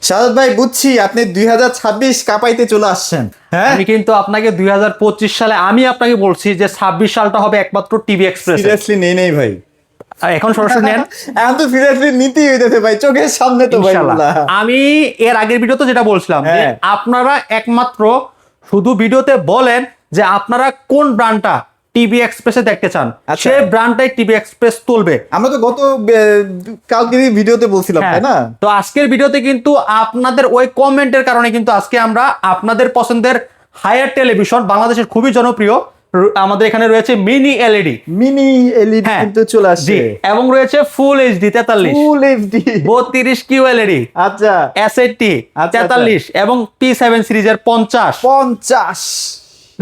শাহাদ ভাই বুঝছি আপনি 2026 কাপাইতে চলে আসছেন। হ্যাঁ, আমি কিন্তু আপনাকে 2025 সালে আমি আপনাকে বলছি যে 26 সালটা হবে একমাত্র টিভি এক্সপ্রেস। সিরিয়াসলি নেই ভাই। এখন সরাসরি নেন। এখন তো সিরিয়াসলি নিতেই হইতেছে ভাই, চোখের সামনে তো ভাই। ইনশাআল্লাহ। আমি এর আগের ভিডিওতে যেটা বলছিলাম যে হ্যাঁ। আপনারা একমাত্র শুধু ভিডিওতে বলেন যে আপনারা কোন ব্র্যান্ডটা টিভি এক্সপ্রেসে দেখতে চান, আচ্ছা। সেই ব্র্যান্ডটাই টিভি এক্সপ্রেস তুলবে। আমরা তো গত কালকের ভিডিওতে বলছিলাম, হ্যাঁ, তাই না? তো আজকের ভিডিওতে কিন্তু আপনাদের ওই কমেন্টের কারণে কিন্তু আজকে আমরা আপনাদের পছন্দের হায়ার টেলিভিশন, বাংলাদেশের খুবই জনপ্রিয়, আমাদের এখানে রয়েছে মিনি এলইডি। মিনি এলইডি কিন্তু চলে আসছে, এবং রয়েছে full HD 43, full HD 32 Q LED, আচ্ছা এস80 আচ্ছা, 43 এবং P7 সিরিজের 50। 50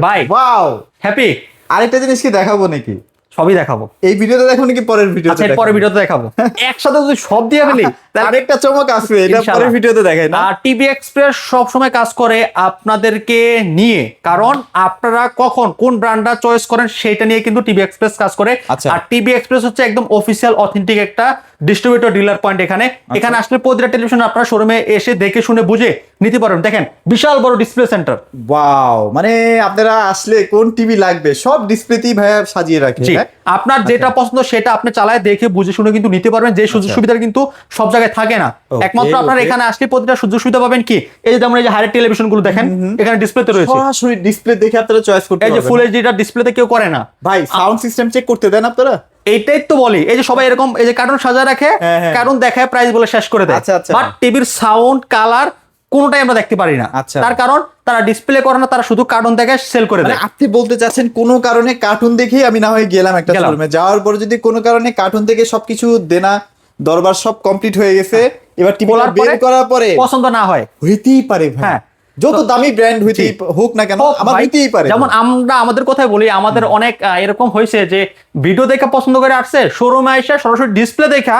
ভাই ওয়াও। হ্যাপি? আরেকটা জিনিস কি দেখাবো নাকি? সবই দেখাবো। এই ভিডিওতে দেখো নাকি পরের আচ্ছা, ভিডিওতে? এর পরের ভিডিওতে দেখাবো। একসাথে যদি সব দিয়ে ফেলি তাহলে আরেকটা চমক আসবে, এটা ইনশাআল্লাহ। পরের ভিডিওতে দেখাই না? আর টিভি এক্সপ্রেস সব সময় কাজ করে আপনাদেরকে নিয়ে, কারণ আপনারা কখন কোন ব্র্যান্ডটা চয়েস করেন সেটা নিয়ে কিন্তু টিভি এক্সপ্রেস কাজ করে। আচ্ছা। আর টিভি এক্সপ্রেস হচ্ছে একদম অফিসিয়াল অথেন্টিক একটা ডিস্ট্রিবিউটর ডিলার পয়েন্ট। এখানে আসলে প্রতিটা টেলিভিশন আপনারা শোরুমে এসে দেখে শুনে বুঝে নিতে পারবেন। দেখেন বিশাল বড় ডিসপ্লে সেন্টার। ওয়াও, মানে আপনারা আসলে কোন টিভি লাগবে সব ডিসপ্লেতেই ভাইয়া সাজিয়ে রাখে। জি, হ্যাঁ? আপনার যেটা পছন্দ সেটা আপনি চালায় দেখে বুঝে শুনে কিন্তু নিতে পারবেন। যে সুযোগ সুবিধা কিন্তু সব জায়গায় থাকে না। Okay, একমাত্র আপনারা okay. এখানে আসলে প্রতিটা সুযোগ সুবিধা পাবেন কি, এই যে যেমন এই যে হায়ার টেলিভিশন গুলো দেখেন এখানে ডিসপ্লেতে রয়েছে। সরাসরি ডিসপ্লে দেখে আপনারা চয়েস করতে এই যে পারবেন। ফুল এইচডিটা ডিসপ্লেতে কেউ করে না। ভাই সাউন্ড সিস্টেম চেক করতে দেন আপনারা? এইটাই তো বলি, এই যে সবাই এরকম এই যে কার্টুন সাজা রাখে, হ্যাঁ, হ্যাঁ। কার্টুন দেখায় প্রাইস বলে শেষ করে দেয়। আচ্ছা, আচ্ছা। বাট টিভির সাউন্ড কালার কোনোটাই আমরা দেখতে পারি না। আচ্ছা। তার কারণ তারা ডিসপ্লে করে না, তারা শুধু কার্টুন দেখে সেল করে মানে দেয়। আপনি বলতে চাচ্ছেন কোনো কারণে কার্টুন দেখেই আমি না হয় গেলাম একটা গেলাম। শোরুমে, যাওয়ার পরে যদি কোনো কারণে কার্টুন থেকে সবকিছু দেনা দরবার সব কমপ্লিট হয়ে গেছে, এবার টিভি খোলার বের পরে করার পরে পছন্দ না হয়, হইতেই পারে ভাই। হ্যাঁ। যত দামি ব্র্যান্ড হইতেই জি। হোক না কেন, হোক আমার ভাই, হইতেই পারে। যেমন আমরা আমাদের কথাই বলি, আমাদের অনেক এরকম হয়েছে যে ভিডিও দেখে পছন্দ করে আসছে, শোরুমে এসে সরাসরি ডিসপ্লে দেখা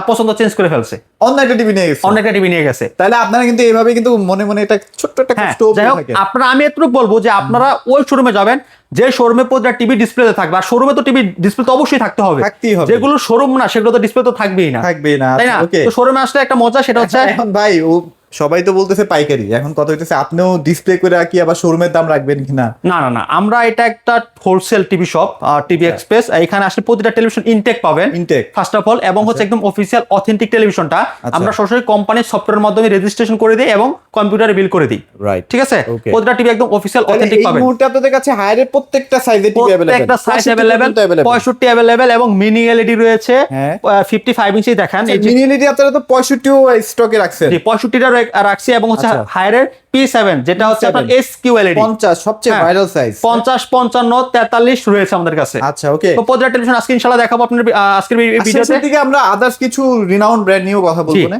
পছন্দ চেঞ্জ করে ফেলছে, অন্য একটা টিভি নিয়ে গেছে। অনেকটা টিভি নিয়ে গেছে। তাহলে আপনারা কিন্তু এইভাবে কিন্তু মনে মনে একটা ছোট্ট একটা হ্যাঁ, কষ্ট যাই হোক, থাকে। আপনারা আমি এতটুকু বলবো যে আপনারা ওই শোরুমে যাবেন যে শোরুমে প্রতিটা টিভি ডিসপ্লেতে থাকবে। আর শোরুমে তো টিভি ডিসপ্লে তো অবশ্যই থাকতে হবে, থাকতেই হবে। যেগুলো শোরুম না সেগুলো তো ডিসপ্লে তো থাকবেই না, থাকবেই না, তাই না? ওকে। তো শোরুমে আসলে একটা মজা সেটা হচ্ছে, এখন ভাই ও সবাই তো বলতেছে পাইকারি, এখন কথা হইতেছে আপনিও ডিসপ্লে করে কি আবার শোরুমের দাম রাখবেন কিনা? না না না, আমরা এটা একটা wholesale TV shop, TV express. এখানে আসলে প্রতিটা টেলিভিশন ইনটেক পাবেন, ইনটেক ফার্স্ট অফ অল, এবং হচ্ছে একদম অফিসিয়াল অথেন্টিক টেলিভিশনটা আচ্ছা। আমরা সরাসরি কোম্পানির সফটওয়্যারের মাধ্যমে রেজিস্ট্রেশন করে দিই এবং কম্পিউটারে বিল করে দিই। রাইট, ঠিক আছে? Okay. প্রতিটা টিভি একদম অফিসিয়াল তাহলে অথেন্টিক এই পাবেন। মুহূর্তে আপনাদের কাছে হায়ারের প্রত্যেকটা সাইজের টিভি अवेलेबल, প্রত্যেকটা সাইজ अवेलेबल, 65 अवेलेबल এবং মিনি এলইডি রয়েছে, হ্যাঁ। 55 ইঞ্চি দেখেন। এই যে মিনি এলইডি আপনারা তো 65ও স্টকে রাখছেন। জি, 65টা রাখছি, এবং হচ্ছে আচ্ছা। হায়ারের P7 যেটা হচ্ছে আপনার এসকিউ এলইডি 50 সবচেয়ে হ্যাঁ। Viral size. 50, 55, 43 রয়েছে আমাদের কাছে। আচ্ছা, ওকে। তো প্রতিটা টেলিভিশন আজকে ইনশাআল্লাহ দেখাবো আপনার আজকের ভিডিওতে। শেষের দিকে আমরা আদার্স কিছু রিনাউন্ড ব্র্যান্ড নিয়েও কথা জি, বলবো না?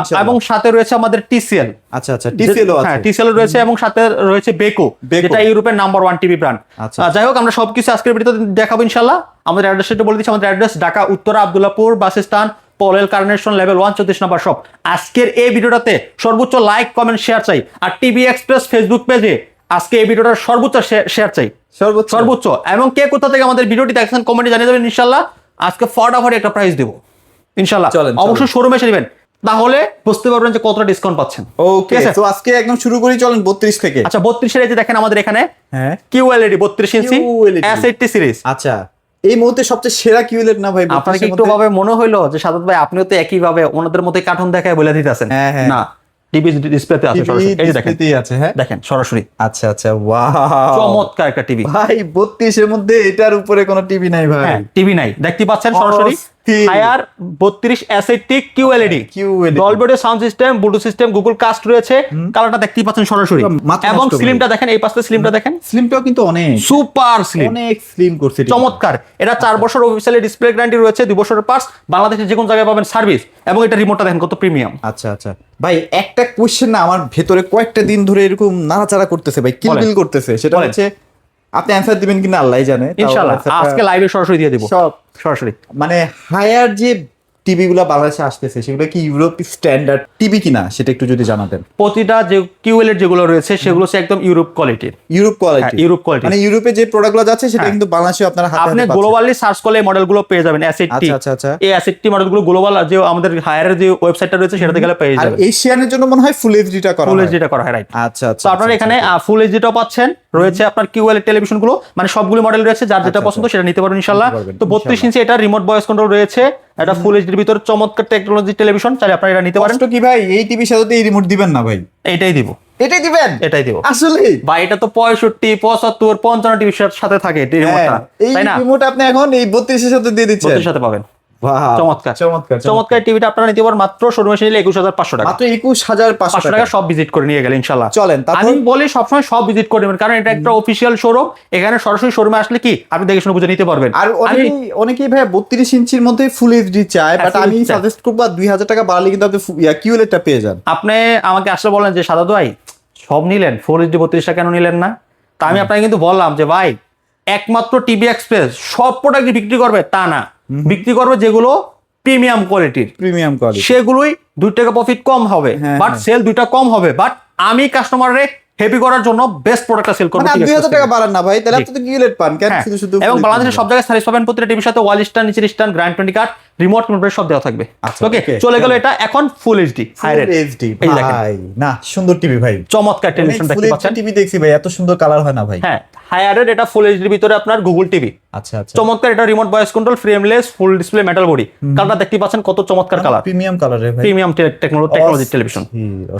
ইনশাআল্লাহ। এবং সাথে রয়েছে আমাদের টিসিএল। আচ্ছা আচ্ছা, টিসিএলও আছে। হ্যাঁ, টিসিএল রয়েছে, এবং সাথে রয়েছে বেকো, বেকো। যেটা ইউরোপের নাম্বার 1 টিভি ব্র্যান্ড। আচ্ছা। যাই হোক, আমরা সবকিছু আজকের ভিডিওতে দেখাবো ইনশাআল্লাহ। আমাদের অ্যাড্রেসটা বলে দিচ্ছি, আমাদের address Dhaka Uttara Abdullahpur bus stand, Polwel Carnation level 1 34 নম্বর শপ। আজকের এই ভিডিওটাতে সর্বোচ্চ লাইক কমেন্ট শেয়ার চাই, আর টিভি এক্সপ্রেস ফেসবুক পেজে আজকে এই ভিডিওটার সর্বোচ্চ শেয়ার চাই, সর্বোচ্চ। এবং কে কোথা থেকে আমাদের ভিডিওটি দেখছেন কমেন্টে জানিয়ে দেবেন ইনশাআল্লাহ। আজকে ফটাফট একটা প্রাইস দেবো ইনশাআল্লাহ। চলেন। অবশ্যই শোরুমে এসে নেবেন, তাহলে বুঝতে পারবেন যে কতটা ডিসকাউন্ট পাচ্ছেন। ওকে, ঠিক আছে? তো আজকে একদম শুরু করি, চলেন 32 থেকে। আচ্ছা, 32 এর এই যে দেখেন আমাদের এখানে হ্যাঁ, কিউএলইডি 32 ইঞ্চি QLED S80 সিরিজ। আচ্ছা, এই মুহূর্তে সবচেয়ে সেরা কিউলেট না ভাই? আপনার 32 কি এর একটু মধ্যে? ভাবে মনে হইলো যে সাদত ভাই আপনিও তো একই ভাবে ওনাদের মধ্যে কার্টুন দেখায় বলে দিতেছেন? হ্যাঁ, হ্যাঁ। না, টিভি ডিসপ্লেতে আছে TV সরাসরি, এই যে দেখেন, ডিসপ্লেতেই আছে, হ্যাঁ। দেখেন সরাসরি আচ্ছা আচ্ছা, ওয়াও, চমৎকার একটা টিভি। ভাই 32 এর মধ্যে এটার উপরে কোনো টিভি নাই ভাই। হ্যাঁ, টিভি নাই, দেখতে পাচ্ছেন সরাসরি। অস্থির। Haier 32 S80 QLED, QLED Dolby audio sound system, Bluetooth system, Google cast রয়েছে, কালারটা দেখতেই পাচ্ছেন সরাসরি। মাথা এবং নষ্ট ভাই। স্লিমটা দেখেন, এই পাশে স্লিমটা দেখেন, স্লিমটাও কিন্তু অনেক সুপার স্লিম, অনেক স্লিম করছে টিভি। চমৎকার। এটা 4 বছর অফিসিয়ালি ডিসপ্লে গ্যারান্টি রয়েছে, 2 বছরের পার্টস, বাংলাদেশের যে কোনো জায়গায় পাবেন সার্ভিস, এবং এটা রিমোটটা দেখেন কত প্রিমিয়াম। আচ্ছা আচ্ছা ভাই, একটা কোশ্চেন না আমার ভেতরে কয়েকটা দিন ধরে এরকম নাড়াচাড়া করতেছে ভাই, কিলবিল করতেছে, সেটা বলেন। হচ্ছে আপনি অ্যানসার দিবেন কিনা আল্লাহই জানে। তাও ইনশাআল্লাহ answer টা আজকে লাইভে সরাসরি দিয়ে দিব, সব সরাসরি। মানে হায়ার যে টিভি গুলা বাংলাদেশে আসতেছে সেগুলো কি ইউরোপ স্ট্যান্ডার্ড টিভি কিনা সেটা একটু যদি জানাতেন। প্রতিটা যে কিউএলএড যেগুলো রয়েছে সেগুলো হচ্ছে একদম ইউরোপ কোয়ালিটির। ইউরোপ কোয়ালিটি, ইউরোপ কোয়ালিটি মানে ইউরোপে যে প্রোডাক্টগুলো যাচ্ছে সেটা হ্যাঁ। কিন্তু বাংলাদেশে আপনারা হাতে আপনি হাতে পাচ্ছেন। গ্লোবালি সার্চ করলে এই মডেলগুলো পেয়ে যাবেন। অ্যাসেটটি, আচ্ছা আচ্ছা। এই অ্যাসেটটি মডেলগুলো গ্লোবাল যে আমাদের হায়ারের যে ওয়েবসাইটটা রয়েছে সেটাতে গেলে পেয়ে আর যাবেন। এশিয়ানের জন্য মনে হয় ফুল এইচডিটা করা ফুল হয়। এইচডিটা করা হয়, রাইট। আচ্ছা আচ্ছা। তো আপনারা এখানে ফুল এইচডিটাও পাচ্ছেন, রয়েছে আপনার কিউএলএড টেলিভিশন গুলো, মানে সবগুলো মডেল রয়েছে, যার যেটা পছন্দ সেটা নিতে পারবেন ইনশাআল্লাহ। নিতে পারবেন, তো 32 ইঞ্চি এটা রিমোট ভয়েস কন্ট্রোল রয়েছে, এটা ফুল এইচডির ভিতরে চমৎকার টেকনোলজি টেলিভিশন, চাইলে আপনারা এটা নিতে পারেন। কষ্ট কি ভাই, এই টিভির সাথে তো এই রিমোট দিবেন না ভাই? এটাই দিব, এটাই দিবেন? এটাই দিব আসলে ভাই। এটা তো 65, 75, 55 টিভির সাথে থাকে এই রিমোটটা, এই তাই না? রিমোট আপনি এখন এই 32 এর সাথে দিয়ে দিচ্ছেন? 32 সাথে পাবেন। বাহ, চমৎকার চমৎকার চমৎকার টিভিটা আপনারা নিতে পারেন মাত্র শোরুমে এসে নিলে 21500 টাকা। মাত্র 21500 500 টাকা সব ভিজিট করে নিয়ে গেলে ইনশাআল্লাহ। চলেন, তারপর? আমি বলি সবসময় সব ভিজিট করে নেবেন, কারণ এটা একটা অফিসিয়াল শোরুম। এখানে সরাসরি শোরুমে আসলে কি আপনি দেখে শুনে বুঝে নিতে পারবেন। আর অনেকেই ভাই 32 ইঞ্চির মধ্যে ফুল এইচডি চায়, বাট full আমি HD চায়। সাজেস্ট করব 2000 টাকা বাড়ালে কিন্তু আপনি কিউএলএডটা পেয়ে যান। আপনি আমাকে আসলে বলেন যে সাদা ভাই সব নিলেন, ফুল এইচডি 32টা কেন নিলেন না? তা আমি আপনাকে কিন্তু বললাম যে ভাই একমাত্র টিভি এক্সপ্রেস সব প্রোডাক্ট বিক্রি করবে তা না, বিক্রি করবে যেগুলো প্রিমিয়াম কোয়ালিটির, প্রিমিয়াম কোয়ালিটি, সেগুলোই 2 টাকা প্রফিট কম হবে, হ্যাঁ, বাট সেল 2টা কম হবে। বাট আমি কাস্টমারে হ্যাপি করার জন্য বেস্ট প্রোডাক্টটা সেল করব। মানে 2000 টাকা বাড়ান না ভাই, তাহলে আপনি তো কিউএলএড পান কেন? শুধু শুধু এবং বাংলাদেশের সব জায়গায় সার্ভিস পাবেন। প্রতিটা টিভির সাথে ওয়াল স্ট্যান্ড, নিচের stand, grand 20 card, remote control সব দেওয়া থাকবে। আচ্ছা, ওকে, okay, চলে গেল এটা এখন ফুল এইচডি ফুল এইচডি এই দেখেন ভাই, না সুন্দর টিভি ভাই, চমৎকার টেলিভিশন ফুল দেখতে এইচডি পাচ্ছেন। টিভি দেখছি ভাই, এত সুন্দর কালার হয় না ভাই। হ্যাঁ, হায়ারের এটা ফুল এইচডির ভিতরে আপনার গুগল টিভি। আচ্ছা আচ্ছা, চমৎকার, এটা remote voice control, frameless, full display, metal body. কালারটা দেখতে পাচ্ছেন কত চমৎকার কালার, প্রিমিয়াম কালারে ভাই, প্রিমিয়াম টেকনোলজি টেলিভিশন।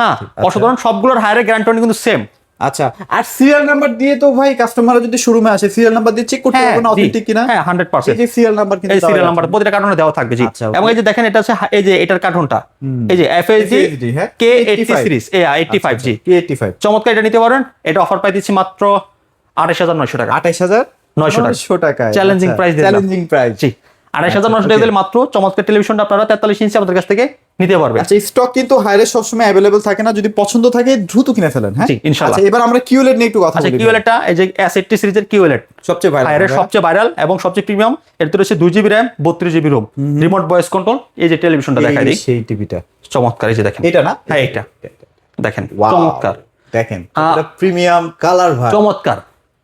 হ্যাঁ, অসাধারণ। সবগুলোর হায়ারের গ্যারান্টি কিন্তু সেম। আচ্ছা, আর সিরিয়াল নাম্বার দিয়ে তো ভাই কাস্টমাররা যদি শোরুমে আসে সিরিয়াল নাম্বার দিয়ে চেক করতে পারবে না অথেন্টিক কিনা? হ্যাঁ, 100%। এই যে সিরিয়াল নাম্বার কিন্তু এই সিরিয়াল নাম্বার প্রতিটা কার্টুনে দেওয়া থাকবে, জি। আচ্ছা, okay. এবং এই যে দেখেন এটা হচ্ছে এই যে এটার কার্টুনটা, এই যে এফএসডি FHD, হ্যাঁ? K80 সিরিজ, এই 85 জি। K85 চমৎকার, এটা নিতে পারেন। এটা অফার পাই দিচ্ছি মাত্র 28900 টাকা। 28900 টাকা, চ্যালেঞ্জিং প্রাইস দিলাম। চ্যালেঞ্জিং প্রাইস, জি, 28900 টাকা দিলে মাত্র চমৎকার টেলিভিশনটা আপনারা 43 ইঞ্চি আমাদের কাছ থেকে নিতে পারবেন। আচ্ছা, স্টক কিন্তু হাইরে সবসময় অ্যাভেলেবল থাকে না, যদি পছন্দ থাকে দ্রুত কিনে ফেলেন। হ্যাঁ, জি, ইনশাআল্লাহ। আচ্ছা, এবার আমরা কিউএলএড নিয়ে একটু কথা আচ্ছা, বলি। কিউএলএডটা এই যে S80 সিরিজের কিউএলএড সবচেয়ে হায়ারের সবচেয়ে ভাইরাল এবং সবচেয়ে প্রিমিয়াম। এর তো রয়েছে 2GB RAM, 32GB ROM, remote voice control. এই যে টেলিভিশনটা দেখাই দিই, সেই টিভিটা চমৎকার। এই যে দেখেন, এটা না? হ্যাঁ এটা দেখেন, Wow, চমৎকার দেখেন এটা প্রিমিয়াম কালার ভাই, চমৎকার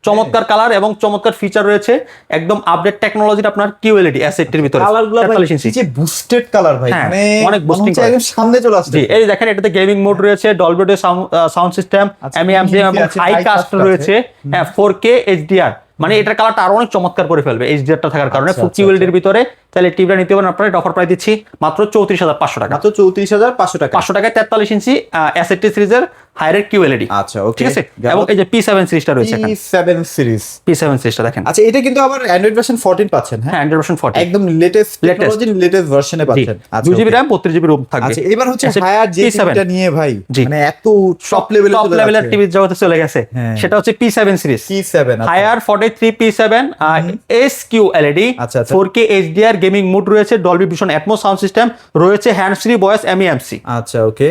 চমৎকার কালার এবং চমৎকার ফিচার রয়েছে। একদম আপডেট টেকনোলজির আপনার কিউএলইডি অ্যাসেটের ভিতরে কালারগুলো 43 ইঞ্চি। যে বুস্টেড কালার ভাই, হ্যাঁ, মানে অনেক মনে boosting হচ্ছে করে। একদম সামনে চলে আসছে। জি, এই দেখেন এটাতে গেমিং মোড রয়েছে, ডলবি অডিও সাউন্ড সিস্টেম, আচ্ছা, এমএএমজি এবং আছে, হাই high কাস্ট cast রয়েছে, 4K HDR। মানে এটার কালারটা আরো অনেক চমৎকার করে ফেলবে এইচডিআরটা থাকার কারণে। আচ্ছা, ফুল কিউএলইডির ভিতরে তাহলে টিভিটা নিতে পারেন আপনারা। এটা অফার প্রাইস দিচ্ছি মাত্র 34500 টাকা। মাত্র 34500 টাকা। 500 টাকায় 43 ইঞ্চি S80 সিরিজের হায়ারের কিউএলইডি। আচ্ছা, ওকে, ঠিক আছে। এবং এই যে P7 সিরিজটা রয়েছে এখানে, P7 সিরিজ, P7 সিরিজটা দেখেন। আচ্ছা, এটা কিন্তু আবার অ্যান্ড্রয়েড ভার্সন 14 পাচ্ছেন। হ্যাঁ, হ্যাঁ, Android version 40 একদম লেটেস্ট টেকনোলজি, লেটেস্ট ভার্সনে পাচ্ছেন। আচ্ছা, 2GB okay. RAM, 32GB ROM থাকবে। আচ্ছা, এবার হচ্ছে S80 হায়ার যে P7 টিভিটা নিয়ে ভাই, জি। মানে এত টপ লেভেলে টপ লেভেলের টিভির জগতে চলে গেছে, হ্যাঁ। সেটা হচ্ছে P7 সিরিজ। P7, আচ্ছা। হায়ার 43 P7 SQ LED, আচ্ছা, আচ্ছা। 4K HDR গেমিং মোড রয়েছে, Dolby vision atoms sound system রয়েছে, হ্যান্ডস ফ্রি ভয়েস MEMC। আচ্ছা, ওকে,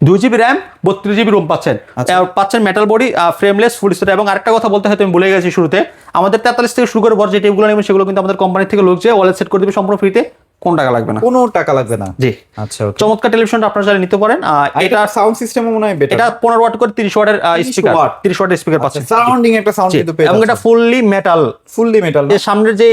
2GB RAM, 32GB ROM পাচ্ছেন। আচ্ছা। পাচ্ছেন metal body, frameless, full display. এবং আরেকটা কথা বলতে হয়তো আমি ভুলে গেছি শুরুতে, আমাদের 43 থেকে শুরু করে বড় যে টিভিগুলো নেবেন সেগুলো কিন্তু আমাদের কোম্পানি থেকে লোক যে ওয়ালেট সেট করে দেবে সম্পূর্ণ ফ্রিতে, কোন টাকা লাগবে না। কোনো টাকা লাগবে না। জি, আচ্ছা, ওকে। চমৎকার টেলিভিশনটা আপনারা চাইলে নিতে পারেন। এটা সাউন্ড সিস্টেমও মনে হয় বেটার। এটা 15 ওয়াট করে 30 ওয়াটের স্পিকার, 30 ওয়াটের স্পিকার পাচ্ছেন। সারাউন্ডিং একটা সাউন্ড জি, কিন্তু পেয়ে এবং এটা ফুললি মেটাল, ফুললি মেটাল। এর সামনের যে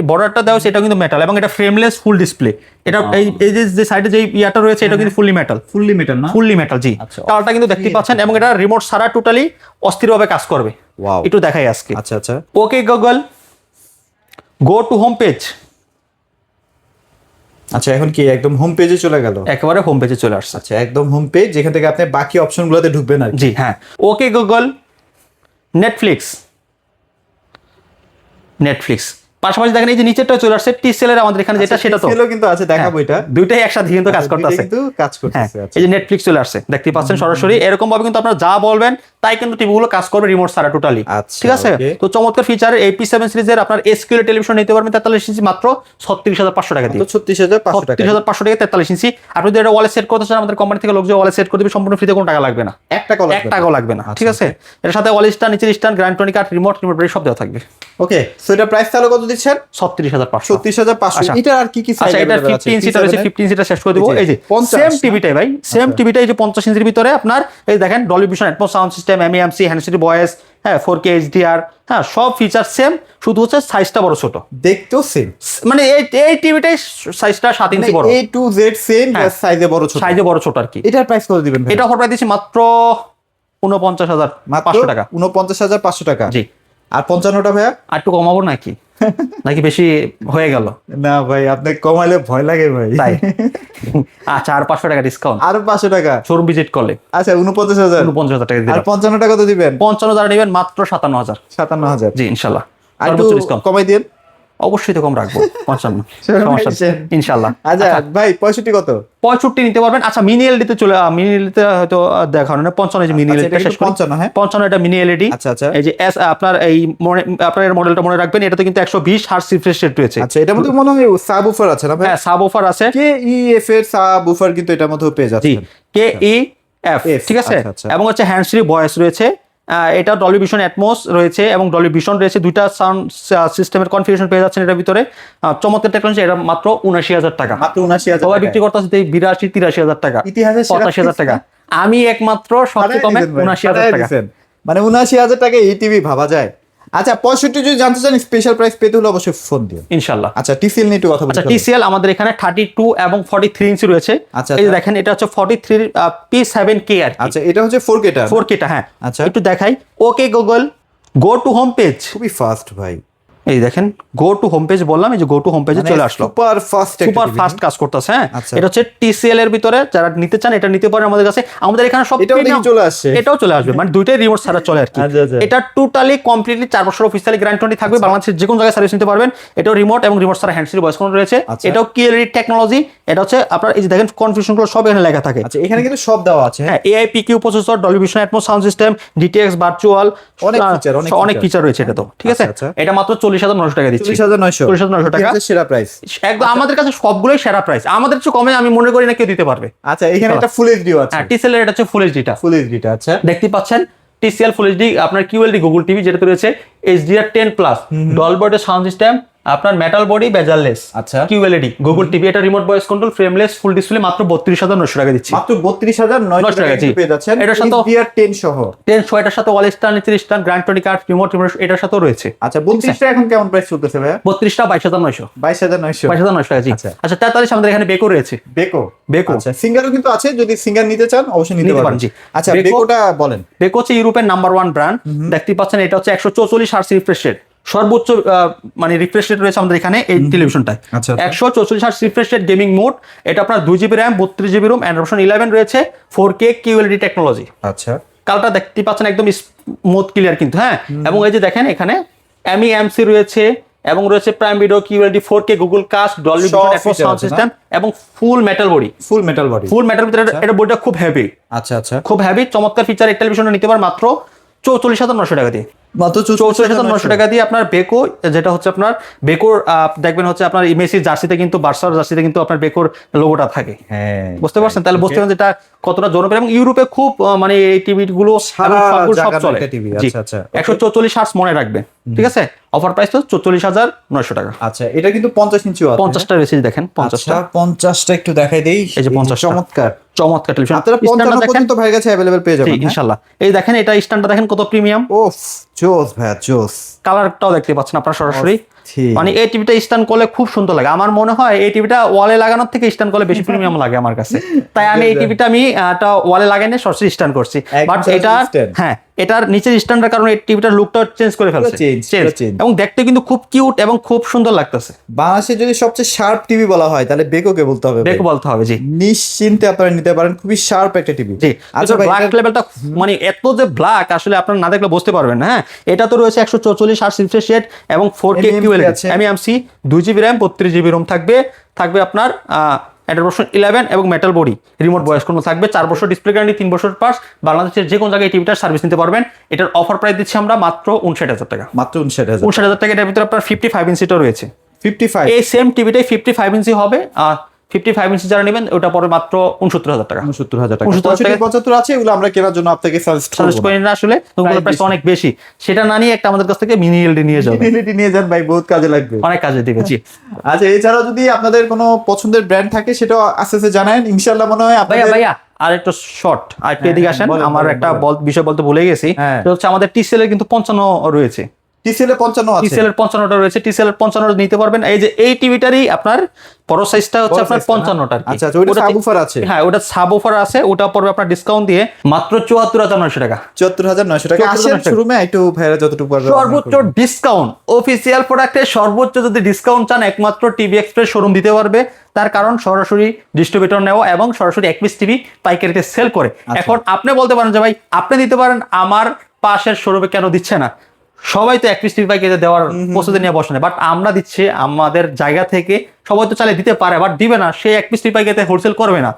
বর্ডারটা দেওয়া সেটা কিন্তু মেটাল, এবং এটা ফ্রেমলেস ফুল ডিসপ্লে। এটা এই যে সাইডে যে ইয়াটা রয়েছে এটা কিন্তু ফুললি মেটাল, ফুললি মেটাল না? ফুললি মেটাল, জি। আচ্ছা, কালারটা কিন্তু দেখতে পাচ্ছেন, এবং এটা রিমোট ছাড়া টোটালি অস্থিরভাবে কাজ করবে। ওয়াও, একটু দেখাই আজকে। আচ্ছা আচ্ছা। Okay Google, go to home page. আচ্ছা, এখন কি একদম হোম পেজে চলে গেল? একেবারে হোম পেজে চলে আসছে। আচ্ছা, একদম হোম পেজ, যেখান থেকে আপনি বাকি অপশনগুলোতে ঢুকবেন আর কি। জি, হ্যাঁ। Okay Google, Netflix. পাশাপাশি দেখেন এই যে নিচেরটা চলে আসছে টিসেলের আমাদের এখানে যেটা, সেটা তো টিসেলও কিন্তু আছে, দেখাবো এটা। দুইটাই একসাথে কিন্তু কাজ আচ্ছা, দুইটাই করতেছে, কিন্তু কাজ হ্যাঁ। করতেছে। আচ্ছা, এই যে নেটফ্লিক্স চলে আসছে দেখতে পাচ্ছেন সরাসরি। এরকম ভাবে কিন্তু আপনারা যা বলবেন তাই কিন্তু টিভিগুলো কাজ করবে রিমোট ছাড়া টোটালি। আচ্ছা, ঠিক আছে, okay. তো চমৎকার ফিচার এই P7 সিরিজের আপনার এসকিউএল টেলিভিশন নিতে পারবেন 43 ইঞ্চি মাত্র 36,500 টাকা দিয়ে। 36,500 টাকা। 36,500 টাকা 43 ইঞ্চি। আপনি যদি এটা ওয়ালে সেট করতে চান আমাদের কোম্পানি থেকে লোক যে ওয়ালে সেট করে দিবে সম্পূর্ণ ফ্রিতে, কোনো টাকা লাগবে না, 1 টাকাও লাগবে না। আচ্ছা, ঠিক আছে, এর সাথে ওয়াল স্ট্যান্ড, নিচের stand, guarantee card, remote ব্রেক সব দেওয়া থাকবে। ওকে, সো এটা প্রাইস তাহলে কত দিচ্ছেন? 36,500। 36,500। আচ্ছা। এটা আর কি কি আচ্ছা, এটা 15 ইঞ্চিটা রয়েছে, 15 ইঞ্চিটা শেষ করে দেবো। এই যে 50 সেম না? টিভিটাই ভাই, সেম টিভিটাই, এই যে 50 ইঞ্চির ভিতরে আপনার এই দেখেন Dolby vision atoms sound system, MEMC, hands free voice, হ্যাঁ 4K HDR, হ্যাঁ সব ফিচার সেম, শুধু হচ্ছে সাইজটা বড় ছোট। দেখতেও সেম, মানে এই টিভিটাই সাইজটা 7 ইঞ্চি বড়, A to Z সেম, হ্যাঁ। জাস্ট সাইজে বড় ছোট। সাইজে বড় ছোট আর কি। এটার প্রাইস কত দিবেন ভাই? এটা অফার প্রাইস দিচ্ছি মাত্র 49,500 টাকা। 49,500 টাকা। জি। আর 55টা ভাইয়া? আর একটু কমাবো নাকি? নাকি বেশি হয়ে গেল? না ভাই, আপনি কমাইলে ভয় লাগে ভাই। তাই? আচ্ছা, আর 500 টাকা ডিসকাউন্ট আর 500 টাকা। শোরুম ভিজিট করলে। আচ্ছা, 49,000। 49,000 টাকা আর দিলাম। 55টা কত দিবেন? 55 যারা নেবেন মাত্র 57,000। 57,000। জি ইনশাল্লাহ। আর একটু সর্বোচ্চ ডিসকাউন্ট কমাই দিন। অবশ্যই তো কম রাখবো, 55 সেরকম সমস্যা নেই, দিচ্ছেন। ইনশাল্লাহ। আচ্ছা ভাই, 65 কত? 65 নিতে পারবেন। আচ্ছা, মিনি এলইডি তে মিনি এলইডি তে হয়তো দেখানো না। 55 যে মিনি আচ্ছা, এলইডি এটা শেষ কিন্তু 55, হ্যাঁ? 55 এটা মিনি এলইডি। আচ্ছা, আচ্ছা। এই যে আপনার এই আপনার এর মডেলটা মনে রাখবেন, এটাতে কিন্তু 120 হার্টজ রিফ্রেশ রেট রয়েছে। আচ্ছা, এটার মধ্যে মনে হয় সাবউফার আছে না ভাই? হ্যাঁ, সাব অফার আছে। KEF এর সাবউফার কিন্তু এটার মধ্যে পেয়ে জি, যাচ্ছে। KEF, ঠিক আছে। আচ্ছা, আচ্ছা। এবং হচ্ছে হ্যান্ডস ফ্রি ভয়েস রয়েছে। এটা ডলবি ভিশন অ্যাটমস রয়েছে এবং ডলবি ভিশন রয়েছে, দুইটা সাউন্ড সিস্টেমের কনফিগারেশন পেয়ে যাচ্ছেন এটার ভিতরে। চমৎকার টেকনোলজি। এটা মাত্র 79,000 টাকা। মাত্র 79,000 সবাই টাকা। বিক্রি করতেছে 82-83,000 টাকা, ইতিহাসের সেরা 85,000 টাকা। আমি একমাত্র সবচেয়ে কমে 79,000 টাকা। মানে 79,000 টাকা এই টিভি ভাবা যায়? আচ্ছা, 65 যদি জানতে চান স্পেশাল প্রাইস পেতে হলে অবশ্যই ফোন দিন ইনশাআল্লাহ। আচ্ছা, TCL নিয়ে একটু কথা বলি। আচ্ছা, TCL আমাদের এখানে 32 এবং 43 ইঞ্চি রয়েছে। আচ্ছা, এই যে আচ্ছা। দেখেন, এটা হচ্ছে 43 P7K আর কি। আচ্ছা, এটা হচ্ছে 4K টা। 4K টা, হ্যাঁ। আচ্ছা। একটু দেখাই। Okay Google, go to home page. খুবই ফাস্ট ভাই। এই দেখেন, গো টু হোম পেজ বললাম, এই যে গো টু হোম পেজে চলে আসলো। সুপার ফাস্ট, সুপার ফাস্ট কাজ করতেছে, হ্যাঁ। আচ্ছা। এটা হচ্ছে TCL এর ভিতরে, যারা নিতে চান এটা নিতে পারেন আমাদের কাছে। আমাদের এখানে সব এটাও দেখি premium- চলে আসছে। এটাও চলে আসবে, মানে দুইটাই রিমোট ছাড়া চলে আর কি। আচ্ছা, আচ্ছা। এটা টোটালি কমপ্লিটলি 4 বছর অফিসিয়ালি গ্যারান্টি থাকবে, বাংলাদেশের যে কোনো জায়গায় সার্ভিস নিতে পারবেন। এটাও রিমোট এবং রিমোট ছাড়া হ্যান্ডস ফ্রি ভয়েস কন্ট্রোল রয়েছে। আচ্ছা। এটাও QLED টেকনোলজি। এটা হচ্ছে আপনার এই যে দেখেন কনফিগারেশন গুলো সব এখানে লেখা থাকে। আচ্ছা, এখানে কিন্তু সব দেওয়া আছে। হ্যাঁ, AIPQ processor, Dolby vision atoms sound system, DTX virtual, অনেক feature, অনেক ফিচার রয়েছে এটা তো। ঠিক আছে, আচ্ছা, আচ্ছা। এটা মাত্র 40,900 টাকা দিচ্ছি। 40,900 40,900 টাকা। ইতিহাসের সেরা প্রাইস। একদম আমাদের কাছে সবগুলোই সেরা প্রাইস। আমাদের চেয়ে কমে আমি মনে করি না কেউ দিতে পারবে। আচ্ছা, এখানে একটা ফুল এইচডিও আছে। হ্যাঁ, TCL এর এটা হচ্ছে ফুল এইচডিটা। ফুল এইচডিটা, আচ্ছা। দেখতে পাচ্ছেন TCL ফুল এইচডি, আপনার QLED গুগল টিভি যেটাতে রয়েছে HDR 10+, ডলবি সাউন্ড সিস্টেম, আপনার মেটাল বডি, বেজারলেস, আচ্ছা। QLED Google TV. এটা remote voice control, frameless, full display, মাত্র 32,900 টাকা দিচ্ছি। মাত্র 32,900 টাকা জি। পেয়ে যাচ্ছেন। এটার সাথে HDR 10 সহ। 10 এটার সাথে ওয়াল স্ট্যান্ড, নিচের stand, guarantee card, remote এটার সাথেও রয়েছে। আচ্ছা, 32টা এখন কেমন প্রাইস চলতেছে ভাইয়া? 32টা 22,900। 22,900। 22,900 টাকা, জি। আচ্ছা। আচ্ছা, 43 আমাদের এখানে বেকো রয়েছে। বেকো। আচ্ছা, সিঙ্গারও কিন্তু আছে, যদি সিঙ্গার নিতে চান অবশ্যই নিতে নিতে পারেন। পারেন, জি। আচ্ছা, বেকো- বেকোটা বলেন। বেকো হচ্ছে ইউরোপের নাম্বার 1 ব্র্যান্ড। দেখতে পাচ্ছেন এটা হচ্ছে 144 হার্টজ রিফ্রেশ রেট, সর্বোচ্চ মানে রিফ্রেশ রেট রয়েছে আমাদের এখানে এই টেলিভিশনটায়। আচ্ছা, আচ্ছা। 144 hertz refresh rate gaming mode. এটা আপনার 2GB RAM, 32GB Rome, Android version 11 রয়েছে, 4K QLED টেকনোলজি। আচ্ছা, কালটা দেখতে পাচ্ছেন একদম স্মুথ ক্লিয়ার কিন্তু, হ্যাঁ। এবং এই যে দেখেন এখানে MEMC রয়েছে এবং রয়েছে prime video, QLED, 4K Google cast, Dolby সব ভিশন অ্যাটমস feature সাউন্ড আছে না? সিস্টেম এবং full metal body. Full metal body. Full metal ভিতরে এটা বডিটা খুব হেভি, আচ্ছা, আচ্ছা। খুব হেভি, চমৎকার ফিচার। এই টেলিভিশনটা নিতে পারেন মাত্র 44,900 টাকা দিয়ে। মাত্র 44,900 টাকা দিয়ে আপনার বেকো, যেটা হচ্ছে আপনার বেকোর দেখবেন হচ্ছে আপনার মেসির জার্সিতে কিন্তু, বার্সার জার্সিতে কিন্তু আপনার বেকোর লোগোটা থাকে। হ্যাঁ, বুঝতে পারছেন? তাহলে বুঝতে পারছেন যেটা কতটা জনপ্রিয়। এবং ইউরোপে খুব মানে এই টিভি গুলো সারা সব জায়গার চলে। একটা TV, জি। আচ্ছা, আচ্ছা। 144 হার্টজ মনে রাখবেন, ঠিক আছে। অফার প্রাইস তো 44,900 টাকা। আচ্ছা, এটা কিন্তু 50 ইঞ্চিও আছে। 50টা রয়েছে, দেখেন 50টা। আচ্ছা, 50টা একটু দেখাই দেই। এই যে 50টা। চমৎকার। চমৎকার টেলিভিশন। আপনারা 55 পর্যন্ত ভাইয়ের কাছে अवेलेबल পেয়ে যাবেন। হ্যাঁ? ইনশাআল্লাহ। এই দেখেন, এটা স্ট্যান্ডটা দেখেন কত প্রিমিয়াম। ওফ, জোস ভাইয়া, জোস। কালারটাও দেখতে পাচ্ছেন আপনারা সরাসরি। ঠিক। মানে এই টিভিটা স্ট্যান্ড করলে খুব সুন্দর লাগে। আমার মনে হয় এই টিভিটা ওয়ালে লাগানোর থেকে স্ট্যান্ড করলে বেশি প্রিমিয়াম লাগে আমার কাছে। তাই আমি এই টিভিটা একটা ওয়ালে লাগাই না, সরাসরি স্ট্যান্ড করছি। বাট এটা, হ্যাঁ, এটার নিচের স্ট্যান্ডের কারণে এই টিভিটার লুকটা চেঞ্জ করে ফেলছে। চেঞ্জ। এবং দেখতে কিন্তু খুব কিউট এবং খুব সুন্দর লাগতেছে। বাংলাদেশে যদি সবচেয়ে শার্প টিভি বলা হয় তাহলে বেকোকে বলতে হবে। বেকো বলতে হবে, জি। নিশ্চিন্তে আপনারা নিতে পারেন, খুবই শার্প একটা টিভি। জি। আচ্ছা ভাই, ব্ল্যাক লেভেলটা মানে এত যে ব্ল্যাক, আসলে আপনারা না দেখলে বুঝতে পারবেন না। হ্যাঁ, এটা তো রয়েছে 144 হার্টজ রিফ্রেশ রেট এবং 4K QLED, MEMC, 2GB RAM, 32GB Rome থাকবে আপনার অ্যান্ড্রয়েড ভার্সন 11 এবং metal body, remote voice control থাকবে, 4 বছর ডিসপ্লে গ্যারান্টি, 3 বছর পাস, বাংলাদেশের যে কোনো জায়গায় টিভিটার সার্ভিস নিতে পারবেন। এটার অফার প্রাইস দিচ্ছি আমরা মাত্র 59,000 টাকা। মাত্র 59,000। 59,000 টাকা। এটার ভিতরে আপনার 55 ইঞ্চিটা রয়েছে। 55 এই সেম টিভিটাই 55 ইঞ্চি হবে, 55 ইঞ্চি যারা নেবেন ওটা পরে মাত্র 69,000 টাকা। 69,000 টাকা। 69,000 টাকা 75 আছে, এগুলো আমরা কেনার জন্য আপনাকে সাজেস্ট সাজেস্ট করি না, আসলে ওগুলোর প্রাইস অনেক বেশি। সেটা না নিয়ে একটা আমাদের কাছ থেকে মিনি এলডি নিয়ে যাবেন, নিয়ে যান ভাই, বহুত কাজে লাগবে, অনেক কাজে দিবে। জি আচ্ছা, এছাড়াও যদি আপনাদের কোনো পছন্দের ব্র্যান্ড থাকে সেটাও আস্তে আস্তে জানান, ইনশাআল্লাহ মনে হয় ভাইয়া আপনাদের। ভাইয়া আর একটু শর্ট আর একটু এদিকে আসেন, বলেন, আমার বলেন, একটা বলেন। বিষয় বলতে ভুলে গেছি। হ্যাঁ। সেটা হচ্ছে আমাদের টিসেলের কিন্তু 55 রয়েছে, TCL এ 55 আছে। টিসেলের 55টা রয়েছে, টিসেলের 55 নিতে পারবেন। এই যে এই টিভিটারই আপনার বড় সাইজটা হচ্ছে বড় আপনার size টা, 55টা আর কি। আচ্ছা, আচ্ছা, ওটা ওটাতে- সাবউফার আছে। হ্যাঁ, ওটা সাবউফার আছে, ওটা পড়বে আপনার ডিসকাউন্ট দিয়ে মাত্র 74,900 টাকা। 74,900 টাকা। 74,900 আসেন শোরুমে, একটু ভাইরা যতটুকু পারবে সর্বোচ্চ ডিসকাউন্ট, অফিসিয়াল প্রোডাক্টের সর্বোচ্চ যদি ডিসকাউন্ট চান একমাত্র টিভি এক্সপ্রেস শোরুম দিতে পারবে। তার কারণ সরাসরি ডিস্ট্রিবিউটর নেওয়া এবং সরাসরি এক পিস টিভি পাইকারিতে সেল করে। এখন আপনি বলতে পারেন যে ভাই আপনি দিতে পারেন, আমার পাশের শোরুমে কেন দিচ্ছে না? সবাই তো এক পিস টিভি পাইকারিতে দেওয়ার প্রস্তুতি নিয়ে বসে না, বাট আমরা দিচ্ছি আমাদের জায়গা থেকে। সবাই তো চাইলে দিতে পারে, বাট দিবে না। সে এক পিস টিভি পাইকারিতে হোলসেল করবে না,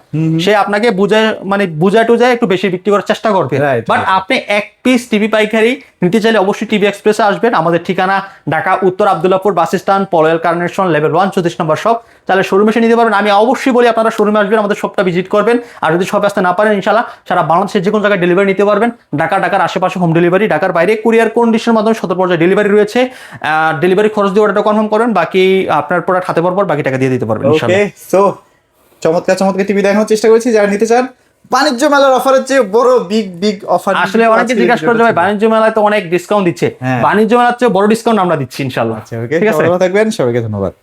সে আপনাকে বুঝায় মানে বুঝায় টুজায় একটু বেশি বিক্রি করার চেষ্টা করবে। Right, but right. আপনি এক পিস টিভি পাইকারি নিতে চাইলে অবশ্যই টিভি এক্সপ্রেসে আসবেন। আমাদের ঠিকানা ঢাকা উত্তর Abdullahpur bus stand, Polwel carnation, level 1 34 নম্বর শপ। তাহলে শোরুমে এসে নিতে পারবেন। আমি অবশ্যই বলি আপনারা শোরুমে আসবেন, আমাদের শপটা ভিজিট করবেন। আর যদি শপে আসতে না পারেন, ইনশাআল্লাহ সারা বাংলাদেশের যে কোনো জায়গায় ডেলিভারি নিতে পারবেন। ঢাকার আশেপাশে হোম ডেলিভারি, ঢাকার বাইরে কুরিয়ার কন্ডিশনের মাধ্যমে 17 পর্যায়ে ডেলিভারি রয়েছে। ডেলিভারি খরচ দিয়ে অর্ডারটা কনফার্ম করবেন, বাকি আপনার প্রোডাক্ট হাতে পাওয়ার পর বাকি টাকা দিয়ে দিতে পারবেন ওকে। ইনশাআল্লাহ। সো চমৎকার চমৎকার টিভি দেখানোর চেষ্টা করেছি, যারা নিতে চান। বাণিজ্য মেলার অফারের চেয়ে বড় বিগ অফার আসলে অনেকে জিজ্ঞাসা করে যে ভাই বাণিজ্য মেলায় তো অনেক ডিসকাউন্ট দিচ্ছে, হ্যাঁ। বাণিজ্য মেলার চেয়ে বড় ডিসকাউন্ট আমরা দিচ্ছি ইনশাআল্লাহ। আচ্ছা, ওকে, ঠিক আছে। ভালো থাকবেন, সবাইকে ধন্যবাদ।